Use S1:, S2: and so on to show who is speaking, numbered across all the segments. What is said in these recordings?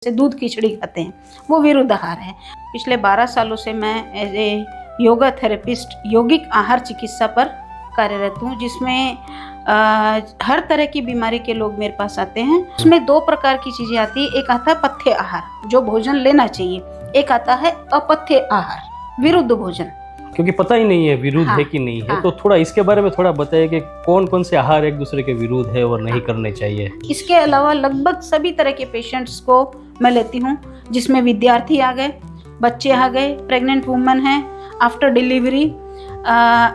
S1: जैसे दूध खिचड़ी खाते हैं, वो विरुद्ध आहार है। पिछले 12 सालों से मैं एज ए योगा थेरेपिस्ट यौगिक आहार चिकित्सा पर कार्यरत हूँ, जिसमें हर तरह की बीमारी के लोग मेरे पास आते हैं। उसमें 2 प्रकार की चीज़ें आती है। एक आता है पथ्य आहार, जो भोजन लेना चाहिए। एक आता है अपथ्य आहार, विरुद्ध भोजन।
S2: क्योंकि पता ही नहीं है विरुद्ध है कि नहीं है, तो थोड़ा इसके बारे में थोड़ा बताइए कि कौन कौन से आहार एक दूसरे के विरुद्ध है और नहीं करने चाहिए।
S1: इसके अलावा लगभग सभी तरह के पेशेंट्स को मैं लेती हूँ, जिसमें विद्यार्थी आ गए, बच्चे आ गए, प्रेग्नेंट वुमन है, आफ्टर डिलीवरी,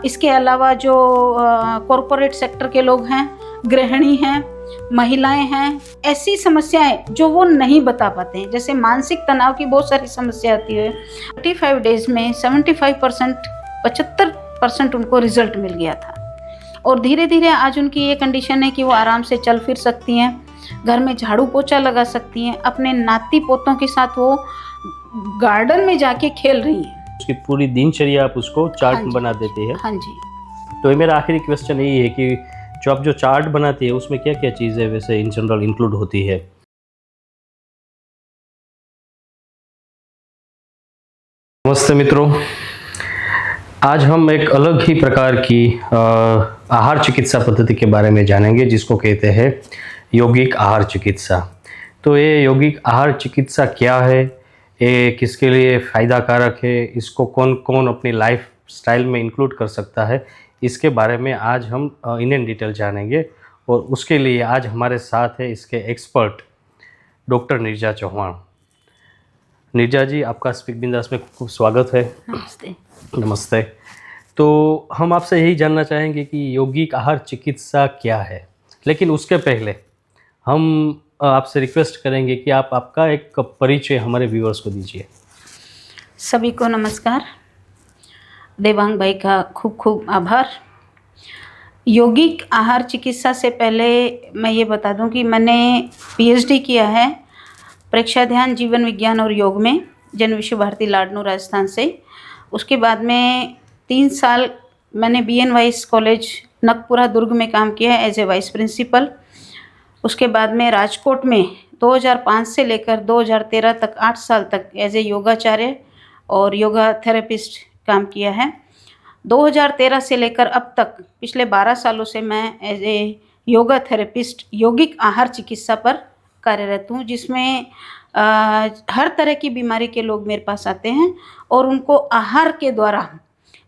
S1: इसके अलावा जो कॉरपोरेट सेक्टर के लोग हैं, गृहिणी हैं, महिलाएं हैं। ऐसी समस्याएं जो वो नहीं बता पाते हैं, जैसे मानसिक तनाव की बहुत सारी समस्या आती है। 35 डेज में 75% उनको रिजल्ट मिल गया था, और धीरे धीरे आज उनकी ये कंडीशन है कि वो आराम से चल फिर सकती हैं, घर में झाड़ू पोछा लगा सकती हैं, अपने नाती पोतों के साथ वो गार्डन में जाके खेल रही हैं।
S2: उसकी पूरी दिनचर्या आप उसको चार्ट बना देते हैं।
S1: हाँ जी।
S2: तो ये मेरा आखिरी क्वेश्चन यही है कि जो आप जो चार्ट बनाती है उसमें क्या क्या चीज़ें वैसे इन जनरल इंक्लूड होती है। नमस्ते मित्रों, आज हम एक अलग ही प्रकार की आहार चिकित्सा पद्धति के बारे में जानेंगे, जिसको कहते हैं यौगिक आहार चिकित्सा। तो ये यौगिक आहार चिकित्सा क्या है, ये किसके लिए फ़ायदा कारक है, इसको कौन कौन अपनी लाइफ स्टाइल में इंक्लूड कर सकता है, इसके बारे में आज हम इन डिटेल जानेंगे। और उसके लिए आज हमारे साथ है इसके एक्सपर्ट डॉक्टर नीरजा चौहान। नीरजा जी, आपका स्पीक बिंदास में खूब स्वागत है।
S1: नमस्ते।
S2: नमस्ते। तो हम आपसे यही जानना चाहेंगे कि यौगिक आहार चिकित्सा क्या है, लेकिन उसके पहले हम आपसे रिक्वेस्ट करेंगे कि आप आपका एक परिचय हमारे व्यूअर्स को दीजिए।
S1: सभी को नमस्कार। देवांग भाई का खूब खूब आभार। यौगिक आहार चिकित्सा से पहले मैं ये बता दूं कि मैंने पीएचडी किया है प्रेक्षा ध्यान जीवन विज्ञान और योग में, जन विश्व भारती लाडनू राजस्थान से। उसके बाद में 3 साल मैंने बीएन वाइस कॉलेज नगपुरा दुर्ग में काम किया है एज ए वाइस प्रिंसिपल। उसके बाद में राजकोट में 2005 से लेकर 2013 तक 8 साल तक एज ए योगाचार्य और योगा थेरेपिस्ट काम किया है। 2013 से लेकर अब तक पिछले 12 सालों से मैं एज ए योगा थेरेपिस्ट यौगिक आहार चिकित्सा पर कार्यरत हूँ, जिसमें हर तरह की बीमारी के लोग मेरे पास आते हैं, और उनको आहार के द्वारा,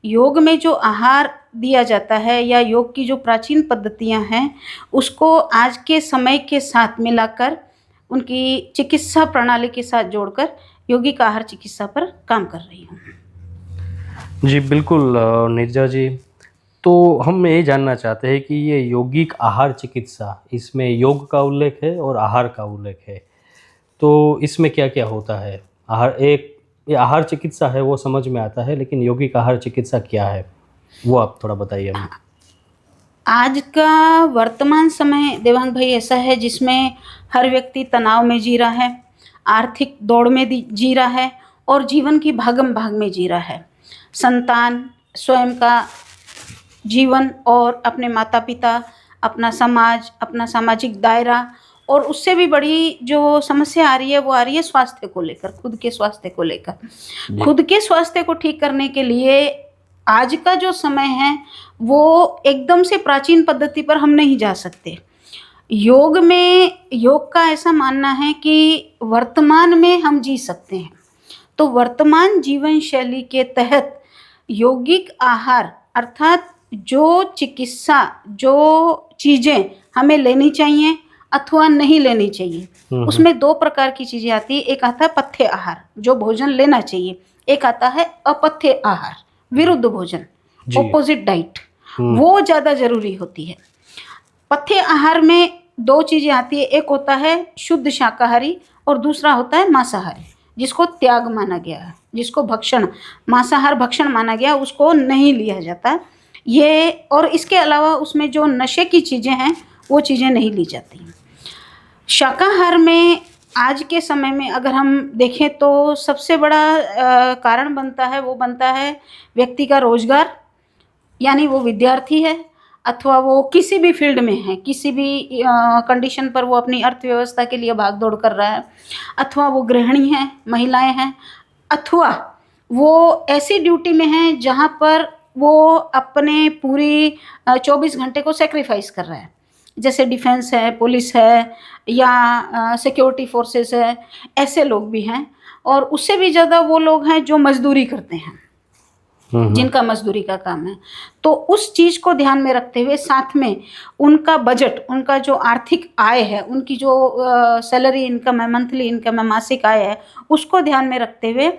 S1: योग में जो आहार दिया जाता है या योग की जो प्राचीन पद्धतियां हैं, उसको आज के समय के साथ मिलाकर उनकी चिकित्सा प्रणाली के साथ जोड़कर यौगिक आहार चिकित्सा पर काम कर रही हूँ।
S2: जी बिल्कुल नीरजा जी, तो हम ये जानना चाहते हैं कि ये यौगिक आहार चिकित्सा, इसमें योग का उल्लेख है और आहार का उल्लेख है, तो इसमें क्या क्या होता है। ये आहार चिकित्सा है वो समझ में आता है, लेकिन यौगिक आहार चिकित्सा क्या है वो आप थोड़ा बताइए हमें।
S1: आज का वर्तमान समय देवांग भाई ऐसा है जिसमें हर व्यक्ति तनाव में जी रहा है, आर्थिक दौड़ में जी रहा है, और जीवन की भागम भाग में जी रहा है। संतान, स्वयं का जीवन, और अपने माता पिता, अपना समाज, अपना सामाजिक दायरा, और उससे भी बड़ी जो समस्या आ रही है वो आ रही है स्वास्थ्य को लेकर, खुद के स्वास्थ्य को लेकर। खुद के स्वास्थ्य को ठीक करने के लिए आज का जो समय है वो एकदम से प्राचीन पद्धति पर हम नहीं जा सकते। योग का ऐसा मानना है कि वर्तमान में हम जी सकते हैं, तो वर्तमान जीवन शैली के तहत यौगिक आहार अर्थात जो चिकित्सा, जो चीज़ें हमें लेनी चाहिए अथवा नहीं लेनी चाहिए, उसमें 2 प्रकार की चीज़ें आती है। एक आता है पथ्य आहार, जो भोजन लेना चाहिए। एक आता है अपथ्य आहार, विरुद्ध भोजन, ऑपोजिट डाइट, वो ज़्यादा जरूरी होती है। पथ्य आहार में 2 चीज़ें आती है, एक होता है शुद्ध शाकाहारी और दूसरा होता है मांसाहारी, जिसको त्याग माना गया है, जिसको भक्षण, मांसाहार भक्षण माना गया, उसको नहीं लिया जाता ये। और इसके अलावा उसमें जो नशे की चीज़ें हैं वो चीज़ें नहीं ली जाती। शाकाहार में आज के समय में अगर हम देखें तो सबसे बड़ा कारण बनता है, वो बनता है व्यक्ति का रोजगार, यानी वो विद्यार्थी है अथवा वो किसी भी फील्ड में है, किसी भी कंडीशन पर वो अपनी अर्थव्यवस्था के लिए भाग दौड़ कर रहा है, अथवा वो गृहिणी हैं, महिलाएं हैं, अथवा वो ऐसी ड्यूटी में हैं जहाँ पर वो अपने पूरी 24 घंटे को सेक्रीफाइस कर रहा है, जैसे डिफेंस है, पुलिस है, या सिक्योरिटी फोर्सेस है, ऐसे लोग भी हैं। और उससे भी ज़्यादा वो लोग हैं जो मजदूरी करते हैं, जिनका मजदूरी का काम है। तो उस चीज़ को ध्यान में रखते हुए साथ में उनका बजट, उनका जो आर्थिक आय है, उनकी जो सैलरी इनकम है, मंथली इनकम है, मासिक आय है, उसको ध्यान में रखते हुए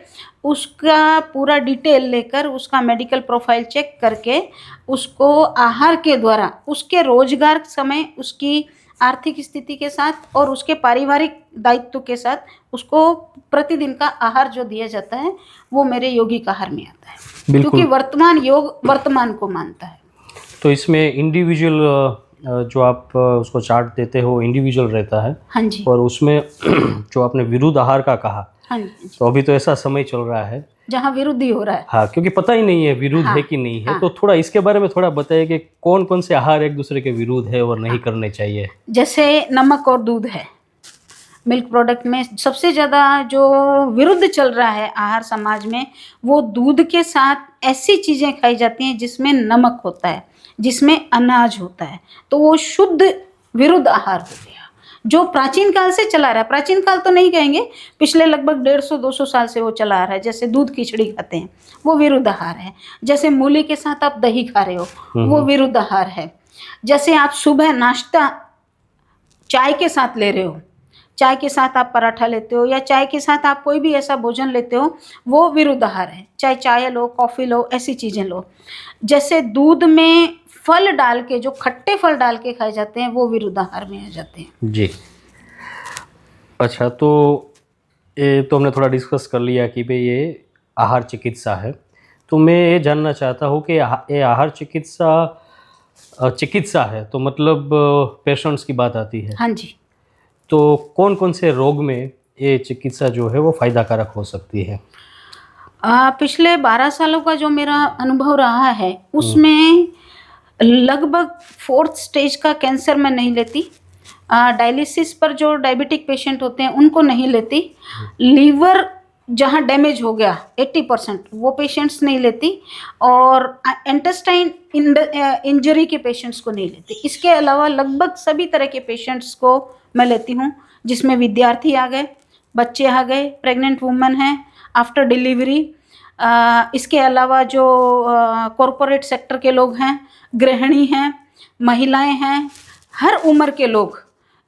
S1: उसका पूरा डिटेल लेकर उसका मेडिकल प्रोफाइल चेक करके उसको आहार के द्वारा उसके रोजगार समय, उसकी आर्थिक स्थिति के साथ और उसके पारिवारिक दायित्व के साथ उसको प्रतिदिन का आहार जो दिया जाता है वो मेरे यौगिक आहार में आता है, क्योंकि वर्तमान योग वर्तमान को मानता है।
S2: तो इसमें इंडिविजुअल जो आप उसको चार्ट देते हो इंडिविजुअल रहता है।
S1: हाँ जी।
S2: और उसमें जो आपने विरुद्ध आहार का कहा,
S1: हाँ जी,
S2: तो अभी तो ऐसा समय चल रहा है
S1: जहाँ विरुद्ध ही हो रहा है।
S2: हाँ, क्योंकि पता ही नहीं है विरुद्ध है कि नहीं है।
S1: हाँ।
S2: तो थोड़ा इसके बारे में थोड़ा बताइए कि कौन कौन से आहार एक दूसरे के विरुद्ध है और नहीं करने चाहिए।
S1: जैसे नमक और दूध है, मिल्क प्रोडक्ट में सबसे ज़्यादा जो विरुद्ध चल रहा है आहार समाज में, वो दूध के साथ ऐसी चीज़ें खाई जाती हैं जिसमें नमक होता है, जिसमें अनाज होता है, तो वो शुद्ध विरुद्ध आहार हो गया, जो प्राचीन काल से चला रहा है। प्राचीन काल तो नहीं कहेंगे, पिछले लगभग 150-200 साल से वो चला आ रहा है। जैसे दूध खिचड़ी खाते हैं, वो विरुद्ध आहार है। जैसे मूली के साथ आप दही खा रहे हो, वो विरुद्ध आहार है। जैसे आप सुबह नाश्ता चाय के साथ ले रहे हो, चाय के साथ आप पराठा लेते हो, या चाय के साथ आप कोई भी ऐसा भोजन लेते हो, वो विरुद्ध आहार है। चाहे चाय लो, कॉफ़ी लो, ऐसी चीज़ें लो। जैसे दूध में फल डाल के, जो खट्टे फल डाल के खाए जाते हैं, वो विरुद्ध आहार में आ जाते हैं।
S2: जी, अच्छा, तो ये तो हमने थोड़ा डिस्कस कर लिया कि भाई ये आहार चिकित्सा है। तो मैं ये जानना चाहता हूँ कि ये आहार चिकित्सा है, तो मतलब पेशेंट्स की बात आती है।
S1: हाँ जी।
S2: तो कौन कौन से रोग में ये चिकित्सा जो है वो फायदाकारक हो सकती है?
S1: पिछले 12 सालों का जो मेरा अनुभव रहा है, उसमें लगभग 4th स्टेज का कैंसर मैं नहीं लेती। डायलिसिस पर जो डायबिटिक पेशेंट होते हैं उनको नहीं लेती। लीवर जहाँ डैमेज हो गया 80% वो पेशेंट्स नहीं लेती, और इंटेस्टाइन इंजरी के पेशेंट्स को नहीं लेती। इसके अलावा लगभग सभी तरह के पेशेंट्स को मैं लेती हूँ, जिसमें विद्यार्थी आ गए, बच्चे आ गए, प्रेग्नेंट वुमन हैं, आफ्टर डिलीवरी, इसके अलावा जो कॉरपोरेट सेक्टर के लोग हैं, गृहिणी हैं, महिलाएं हैं, हर उम्र के लोग,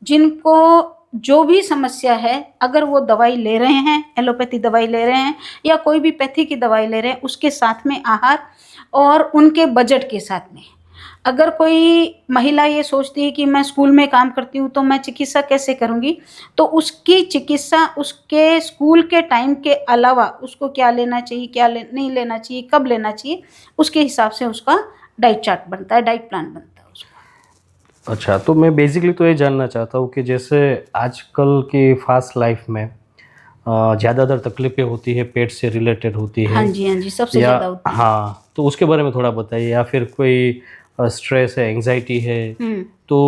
S1: जिनको जो भी समस्या है, अगर वो दवाई ले रहे हैं, एलोपैथी दवाई ले रहे हैं या कोई भी पैथी की दवाई ले रहे हैं, उसके साथ में आहार और उनके बजट के साथ में। अगर कोई महिला ये सोचती है कि मैं स्कूल में काम करती हूँ तो मैं चिकित्सा कैसे करूँगी, तो उसकी चिकित्सा उसके स्कूल के टाइम के अलावा उसको क्या लेना चाहिए, क्या नहीं लेना चाहिए, कब लेना चाहिए, उसके हिसाब से उसका डाइट चार्ट बनता है, डाइट प्लान बनता है उसका।
S2: अच्छा, तो मैं बेसिकली तो ये जानना चाहता हूँ कि जैसे आजकल की फास्ट लाइफ में ज़्यादातर तकलीफ़ें होती है पेट से रिलेटेड होती है।
S1: हाँ जी, हाँ जी, सबसे ज़्यादा होती है।
S2: हाँ, तो उसके बारे में थोड़ा बताइए। या फिर कोई स्ट्रेस है, एंजाइटी है, तो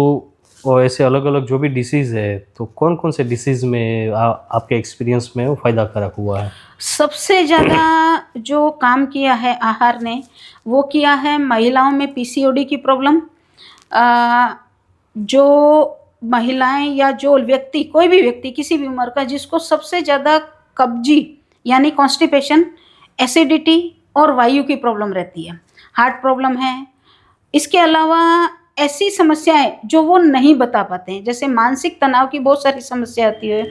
S2: और ऐसे अलग अलग जो भी डिसीज़ है, तो कौन कौन से डिसीज़ में आपके एक्सपीरियंस में वो फायदाकारक हुआ है?
S1: सबसे ज़्यादा जो काम किया है आहार ने, वो किया है महिलाओं में पीसीओडी की प्रॉब्लम। जो महिलाएं या जो व्यक्ति, कोई भी व्यक्ति किसी भी उम्र का, जिसको सबसे ज़्यादा कब्जी यानी कॉन्स्टिपेशन, एसिडिटी और वायु की प्रॉब्लम रहती है, हार्ट प्रॉब्लम है। इसके अलावा ऐसी समस्याएं जो वो नहीं बता पाते हैं, जैसे मानसिक तनाव की बहुत सारी समस्या आती है,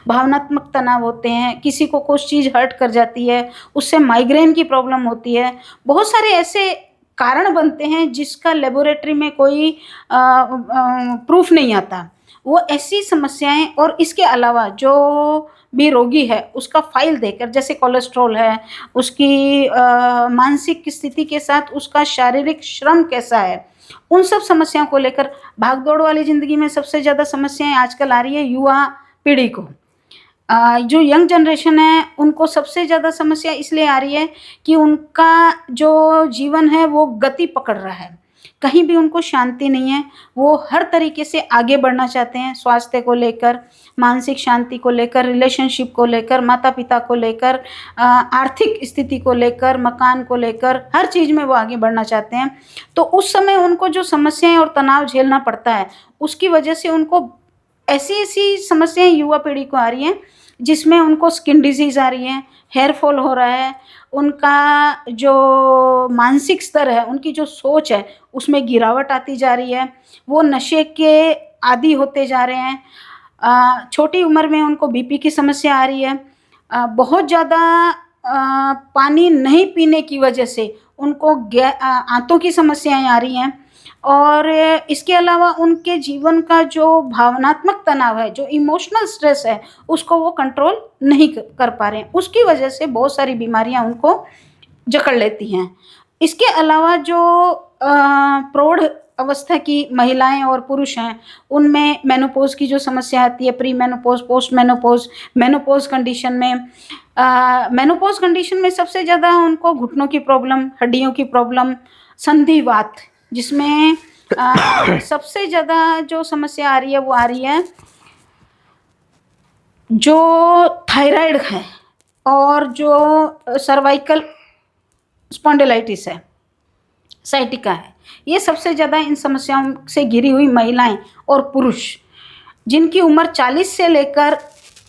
S1: भावनात्मक तनाव होते हैं, किसी को कुछ चीज़ हर्ट कर जाती है, उससे माइग्रेन की प्रॉब्लम होती है। बहुत सारे ऐसे कारण बनते हैं जिसका लेबोरेटरी में कोई प्रूफ नहीं आता, वो ऐसी समस्याएं। और इसके अलावा जो भी रोगी है उसका फाइल देकर, जैसे कोलेस्ट्रॉल है, उसकी मानसिक स्थिति के साथ उसका शारीरिक श्रम कैसा है, उन सब समस्याओं को लेकर भागदौड़ वाली ज़िंदगी में सबसे ज़्यादा समस्याएं आजकल आ रही है युवा पीढ़ी को। जो यंग जनरेशन है उनको सबसे ज़्यादा समस्या इसलिए आ रही है कि उनका जो जीवन है वो गति पकड़ रहा है, कहीं भी उनको शांति नहीं है। वो हर तरीके से आगे बढ़ना चाहते हैं, स्वास्थ्य को लेकर, मानसिक शांति को लेकर, रिलेशनशिप को लेकर, माता पिता को लेकर, आर्थिक स्थिति को लेकर, मकान को लेकर, हर चीज़ में वो आगे बढ़ना चाहते हैं। तो उस समय उनको जो समस्याएं और तनाव झेलना पड़ता है, उसकी वजह से उनको ऐसी ऐसी समस्याएं युवा पीढ़ी को आ रही हैं, जिसमें उनको स्किन डिजीज़ आ रही है, हेयर फॉल हो रहा है, उनका जो मानसिक स्तर है, उनकी जो सोच है, उसमें गिरावट आती जा रही है, वो नशे के आदी होते जा रहे हैं। छोटी उम्र में उनको बीपी की समस्या आ रही है। बहुत ज़्यादा पानी नहीं पीने की वजह से उनको आंतों की समस्याएं आ रही हैं। और इसके अलावा उनके जीवन का जो भावनात्मक तनाव है, जो इमोशनल स्ट्रेस है, उसको वो कंट्रोल नहीं कर पा रहे हैं। उसकी वजह से बहुत सारी बीमारियां उनको जकड़ लेती हैं। इसके अलावा जो प्रौढ़ अवस्था की महिलाएं और पुरुष हैं, उनमें मेनोपॉज की जो समस्या आती है, pre menopause, post menopause, menopause condition में, मेनोपॉज कंडीशन में सबसे ज़्यादा उनको घुटनों की प्रॉब्लम, हड्डियों की प्रॉब्लम, संधिवात, जिसमें सबसे ज़्यादा जो समस्या आ रही है, वो आ रही है जो थायराइड है और जो सर्वाइकल स्पॉन्डिलाइटिस है, साइटिका है। ये सबसे ज़्यादा इन समस्याओं से घिरी हुई महिलाएं और पुरुष, जिनकी उम्र 40 से लेकर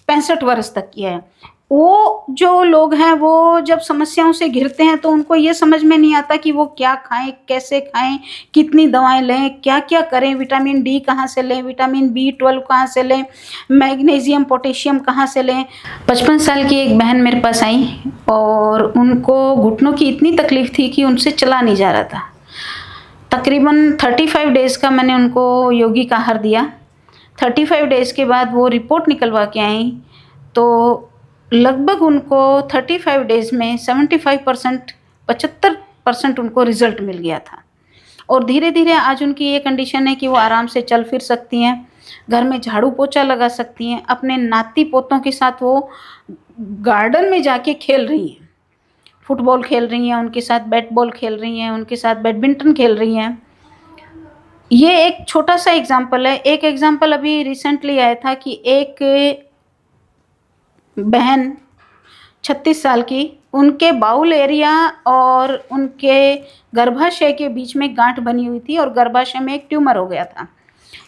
S1: 65 वर्ष तक की है, वो जो लोग हैं, वो जब समस्याओं से घिरते हैं तो उनको ये समझ में नहीं आता कि वो क्या खाएं, कैसे खाएं, कितनी दवाएं लें, क्या क्या करें, विटामिन डी कहाँ से लें, विटामिन B12 कहाँ से लें, मैग्नीशियम, पोटेशियम कहाँ से लें। 55 साल की एक बहन मेरे पास आई और उनको घुटनों की इतनी तकलीफ़ थी कि उनसे चला नहीं जा रहा था। तकरीबन 35 डेज़ का मैंने उनको यौगिक आहार दिया। 35 डेज़ के बाद वो रिपोर्ट निकलवा के आई तो लगभग उनको 35 डेज़ में 75%, 75% उनको रिज़ल्ट मिल गया था। और धीरे धीरे आज उनकी ये कंडीशन है कि वो आराम से चल फिर सकती हैं, घर में झाड़ू पोछा लगा सकती हैं, अपने नाती पोतों के साथ वो गार्डन में जाके खेल रही हैं, फुटबॉल खेल रही हैं, उनके साथ बैट बॉल खेल रही हैं, उनके साथ बैडमिंटन खेल रही हैं। ये एक छोटा सा एग्जाम्पल है। एक एग्जाम्पल अभी रिसेंटली आया था कि एक बहन 36 साल की, उनके बाउल एरिया और उनके गर्भाशय के बीच में गांठ बनी हुई थी और गर्भाशय में एक ट्यूमर हो गया था,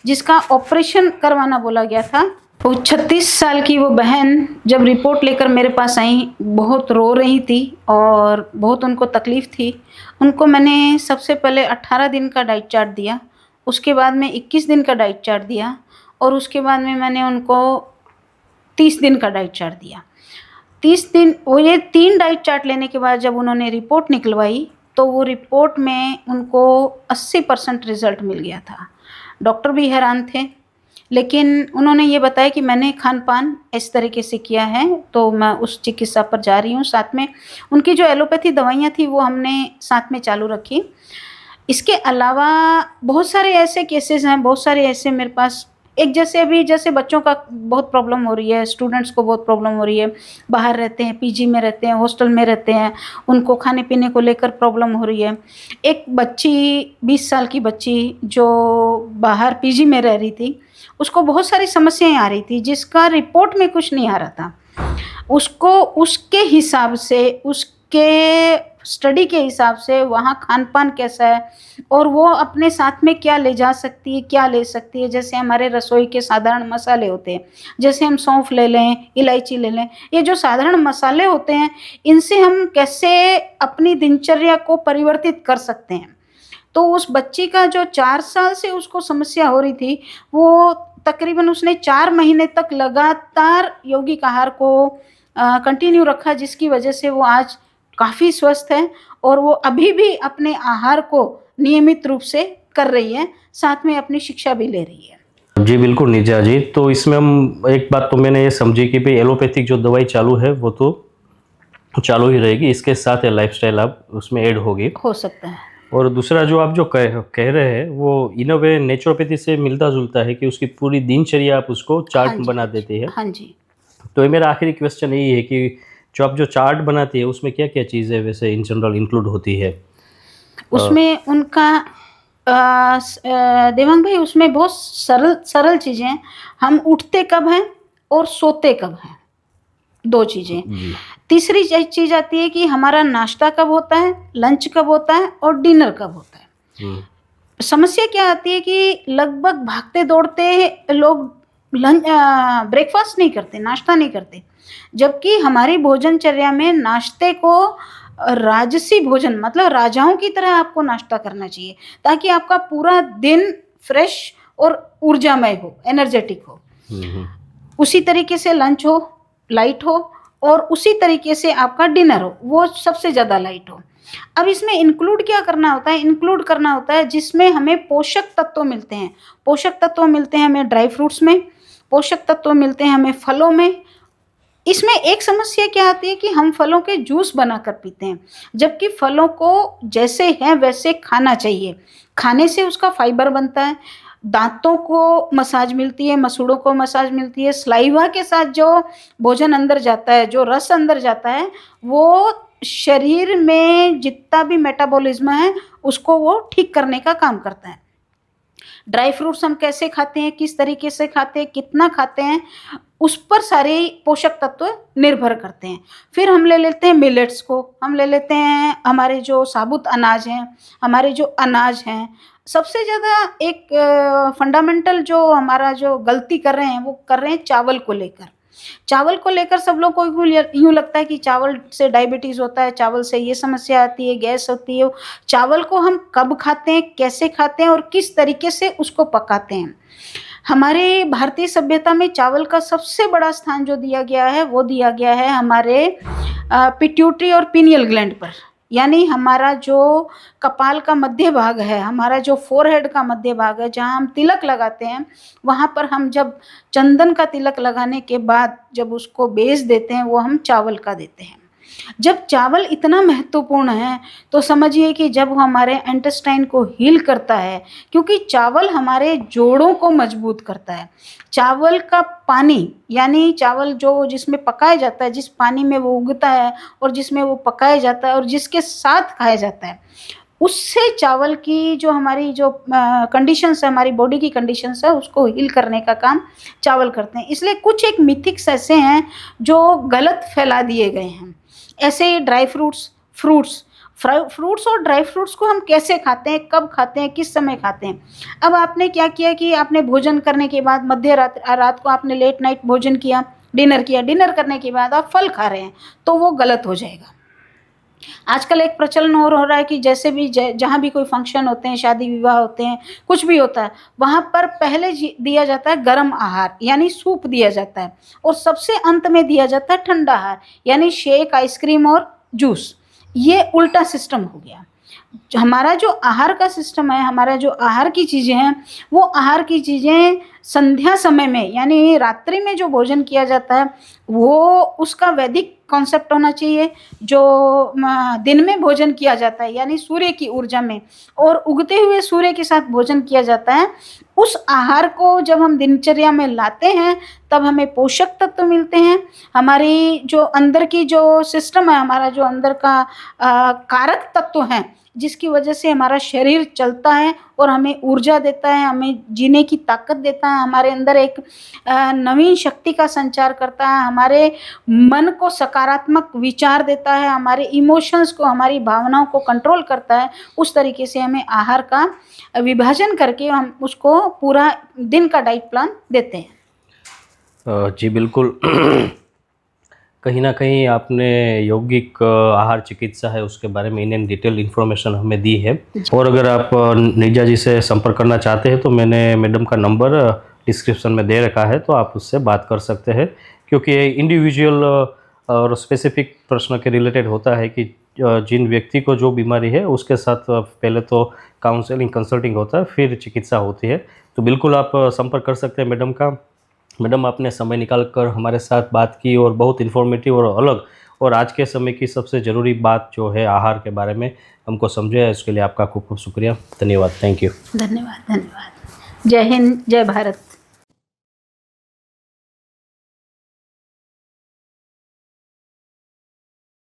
S1: जिसका ऑपरेशन करवाना बोला गया था। तो 36 साल की वो बहन जब रिपोर्ट लेकर मेरे पास आई, बहुत रो रही थी और बहुत उनको तकलीफ़ थी। उनको मैंने सबसे पहले 18 दिन का डाइट चार्ट दिया, उसके बाद में 21 दिन का डाइट चार्ट दिया और उसके बाद में मैंने उनको 30 दिन का डाइट चार्ट दिया। 30 दिन, वो ये 3 डाइट चार्ट लेने के बाद जब उन्होंने रिपोर्ट निकलवाई तो वो रिपोर्ट में उनको 80% रिज़ल्ट मिल गया था। डॉक्टर भी हैरान थे, लेकिन उन्होंने ये बताया कि मैंने खान पान इस तरीके से किया है, तो मैं उस चिकित्सा पर जा रही हूँ। साथ में उनकी जो एलोपैथी दवाइयाँ थी वो हमने साथ में चालू रखी। इसके अलावा बहुत सारे ऐसे केसेस हैं, बहुत सारे ऐसे मेरे पास, एक जैसे अभी जैसे बच्चों का बहुत प्रॉब्लम हो रही है, स्टूडेंट्स को बहुत प्रॉब्लम हो रही है, बाहर रहते हैं, पीजी में रहते हैं, हॉस्टल में रहते हैं, उनको खाने पीने को लेकर प्रॉब्लम हो रही है। एक बच्ची 20 साल की बच्ची जो बाहर पीजी में रह रही थी, उसको बहुत सारी समस्याएं आ रही थी, जिसका रिपोर्ट में कुछ नहीं आ रहा था। उसको उसके हिसाब से, उसके स्टडी के हिसाब से वहाँ खान पान कैसा है और वो अपने साथ में क्या ले जा सकती है, क्या ले सकती है। जैसे हमारे रसोई के साधारण मसाले होते हैं, जैसे हम सौंफ ले लें, इलायची ले लें, ये जो साधारण मसाले होते हैं, इनसे हम कैसे अपनी दिनचर्या को परिवर्तित कर सकते हैं। तो उस बच्ची का जो 4 साल से उसको समस्या हो रही थी, वो तकरीबन उसने 4 महीने तक लगातार यौगिक आहार को कंटिन्यू रखा, जिसकी वजह से वो आज काफ़ी स्वस्थ है और वो अभी भी अपने आहार को नियमित रूप से कर रही है, साथ में अपनी शिक्षा भी ले रही है।
S2: जी बिल्कुल निजा जी, तो इसमें हम एक बात तो मैंने ये समझी कि भाई एलोपैथिक जो दवाई चालू है वो तो चालू ही रहेगी, इसके साथ लाइफस्टाइल आप उसमें ऐड होगी,
S1: हो सकता है। और
S2: दूसरा जो आप जो कह रहे हैं वो इन अ वे नेचुरोपैथी से मिलता जुलता है कि उसकी पूरी दिनचर्या आप उसको चार्ट बना देते हैं।
S1: हाँ जी।
S2: तो ये मेरा आखिरी क्वेश्चन यही है कि जो आप जो चार्ट बनाती है उसमें क्या क्या चीज़ें वैसे इन जनरल इंक्लूड होती है?
S1: उसमें उनका देवांग भाई उसमें बहुत सरल सरल चीज़ें हैं। हम उठते कब हैं और सोते कब हैं, 2 चीज़ें।
S2: जी।
S1: तीसरी चीज़ आती है कि हमारा नाश्ता कब होता है, लंच कब होता है और डिनर कब होता है।
S2: हम्म,
S1: समस्या क्या आती है कि लगभग भागते दौड़ते लोग ब्रेकफास्ट नहीं करते, नाश्ता नहीं करते, जबकि हमारी भोजनचर्या में नाश्ते को राजसी भोजन मतलब राजाओं की तरह आपको नाश्ता करना चाहिए, ताकि आपका पूरा दिन फ्रेश और ऊर्जामय हो, एनर्जेटिक हो।
S2: हम्म,
S1: उसी तरीके से लंच हो, लाइट हो, और उसी तरीके से आपका डिनर हो, वो सबसे ज़्यादा लाइट हो। अब इसमें इंक्लूड क्या करना होता है, इंक्लूड करना होता है जिसमें हमें पोषक तत्व मिलते हैं। पोषक तत्व मिलते हैं हमें ड्राई फ्रूट्स में, पोषक तत्व मिलते हैं हमें फलों में। इसमें एक समस्या क्या आती है कि हम फलों के जूस बनाकर पीते हैं, जबकि फलों को जैसे हैं वैसे खाना चाहिए। खाने से उसका फाइबर बनता है, दांतों को मसाज मिलती है, मसूड़ों को मसाज मिलती है, स्लाइवा के साथ जो भोजन अंदर जाता है, जो रस अंदर जाता है, वो शरीर में जितना भी मेटाबॉलिज्म है उसको वो ठीक करने का काम करता है। ड्राई फ्रूट्स हम कैसे खाते हैं, किस तरीके से खाते हैं, कितना खाते हैं, उस पर सारे पोषक तत्व निर्भर करते हैं। फिर हम ले लेते हैं मिलेट्स को, हम ले लेते हैं हमारे जो साबुत अनाज हैं, हमारे जो अनाज हैं। सबसे ज़्यादा एक फंडामेंटल जो हमारा जो गलती कर रहे हैं वो कर रहे हैं चावल को लेकर। चावल को लेकर सब लोग को यूँ लगता है कि चावल से डायबिटीज़ होता है, चावल से ये समस्या आती है, गैस होती है। चावल को हम कब खाते हैं, कैसे खाते हैं और किस तरीके से उसको पकाते हैं। हमारे भारतीय सभ्यता में चावल का सबसे बड़ा स्थान जो दिया गया है वो दिया गया है हमारे पिट्यूटरी और पीनियल ग्लैंड पर, यानी हमारा जो कपाल का मध्य भाग है, हमारा जो फोरहेड का मध्य भाग है, जहाँ हम तिलक लगाते हैं, वहाँ पर हम जब चंदन का तिलक लगाने के बाद जब उसको बेस देते हैं वो हम चावल का देते हैं। जब चावल इतना महत्वपूर्ण है तो समझिए कि जब वो हमारे इंटेस्टाइन को हील करता है, क्योंकि चावल हमारे जोड़ों को मजबूत करता है। चावल का पानी यानी चावल जो जिसमें पकाया जाता है, जिस पानी में वो उगता है और जिसमें वो पकाया जाता है और जिसके साथ खाया जाता है, उससे चावल की जो हमारी जो कंडीशंस है, हमारी बॉडी की कंडीशंस है, उसको हील करने का काम चावल करते हैं। इसलिए कुछ एक मिथिक्स ऐसे हैं जो गलत फैला दिए गए हैं। ऐसे ड्राई फ्रूट्स और ड्राई फ्रूट्स को हम कैसे खाते हैं, कब खाते हैं, किस समय खाते हैं। अब आपने क्या किया कि आपने भोजन करने के बाद मध्य रात को आपने लेट नाइट भोजन किया, डिनर करने के बाद आप फल खा रहे हैं, तो वो गलत हो जाएगा। आजकल एक प्रचलन और हो रहा है कि जैसे भी जहाँ भी कोई फंक्शन होते हैं, शादी विवाह होते हैं, कुछ भी होता है, वहाँ पर पहले दिया जाता है गर्म आहार यानी सूप दिया जाता है, और सबसे अंत में दिया जाता है ठंडा आहार यानी शेक, आइसक्रीम और जूस। ये उल्टा सिस्टम हो गया। हमारा जो आहार का सिस्टम है, हमारा जो आहार की चीज़ें हैं, वो आहार की चीज़ें संध्या समय में यानी रात्रि में जो भोजन किया जाता है वो उसका वैदिक कॉन्सेप्ट होना चाहिए। जो दिन में भोजन किया जाता है यानी सूर्य की ऊर्जा में और उगते हुए सूर्य के साथ भोजन किया जाता है, उस आहार को जब हम दिनचर्या में लाते हैं तब हमें पोषक तत्व मिलते हैं। हमारी जो अंदर की जो सिस्टम है, हमारा जो अंदर का कारक तत्व हैं, जिसकी वजह से हमारा शरीर चलता है और हमें ऊर्जा देता है, हमें जीने की ताकत देता है, हमारे अंदर एक नवीन शक्ति का संचार करता है, हमारे मन को सकारात्मक विचार देता है, हमारे इमोशंस को, हमारी भावनाओं को कंट्रोल करता है। उस तरीके से हमें आहार का विभाजन करके हम उसको पूरा दिन का डाइट प्लान देते हैं।
S2: जी बिल्कुल। कहीं ना कहीं आपने यौगिक आहार चिकित्सा है उसके बारे में इन डिटेल इन्फॉर्मेशन हमें दी है। और अगर आप नीजा जी से संपर्क करना चाहते हैं तो मैंने मैडम का नंबर डिस्क्रिप्शन में दे रखा है, तो आप उससे बात कर सकते हैं, क्योंकि इंडिविजुअल और स्पेसिफिक प्रश्न के रिलेटेड होता है कि जिन व्यक्ति को जो बीमारी है उसके साथ पहले तो काउंसलिंग कंसल्टिंग होता है, फिर चिकित्सा होती है। तो बिल्कुल आप संपर्क कर सकते हैं मैडम का। मैडम आपने समय निकाल कर हमारे साथ बात की और बहुत इन्फॉर्मेटिव और अलग और आज के समय की सबसे ज़रूरी बात जो है आहार के बारे में हमको समझाया, इसके लिए आपका खूब खूब शुक्रिया, धन्यवाद, थैंक यू।
S1: धन्यवाद। जय हिंद, जय भारत।